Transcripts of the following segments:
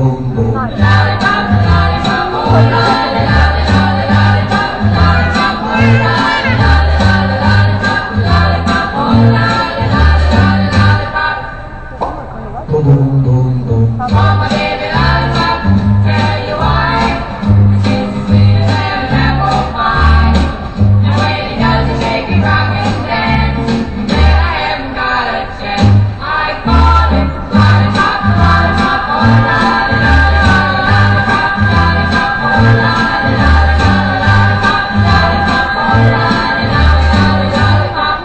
boom, boom. Boom, boom, boom, boom. Mama, baby, lollipop, tell you why. She's sweeter than an apple pie. And when he does the shaky rock and dance, then I haven't got a chance. I call him lollipop, lollipop, oh lolly, lolly, lollipop, lollipop, oh lolly, lolly, lollipop, lollipop, oh lolly, lolly, lolly, lollipop.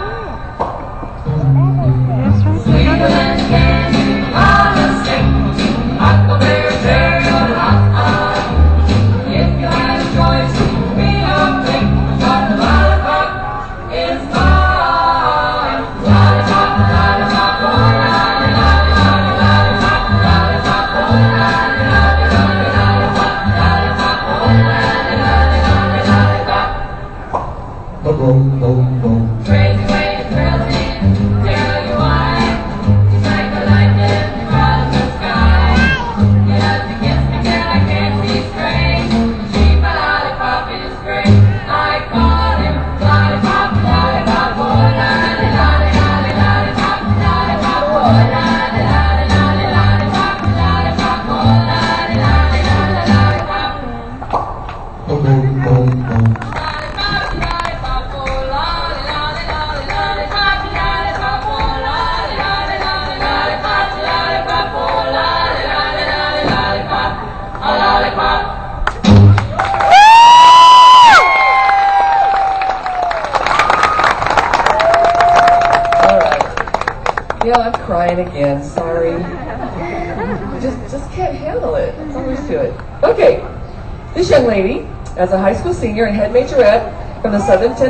Sweeter than candy on the stick, huckleberry cherry or hot. If you had a choice, be or pick, but the lollipop is mine. Lollipop, lollipop, oh lolly, lolly, lolly, lollipop, lollipop, oh lolly, lolly, lolly, lollipop, lollipop, oh lolly, lolly, lolly, lollipop. Boom, boom, boom, boom. Crazy way it thrills me, tell you why. It's like the lightning across the sky. You love to kiss me till I can't see straight. She, my lollipop is great. I call him lollipop, lollipop, oh lolly, lolly, lolly, lollipop, lollipop, oh lolly, lolly, lolly, lollipop, lollipop, oh lolly, lolly, lolly, lollipop. Boom, boom, boom, boom. Lollipop, lollipop, oh lolly, lolly, lolly, lollipop, lollipop, oh lolly, lolly, lolly, lollipop, lollipop, oh lolly, lolly, lolly, lollipop, a lollipop. Alright. Yeah, I'm crying again. Sorry. Just can't handle it. There's always to it. Okay. This young lady, as a high school senior and head majorette from the Southern Tennessee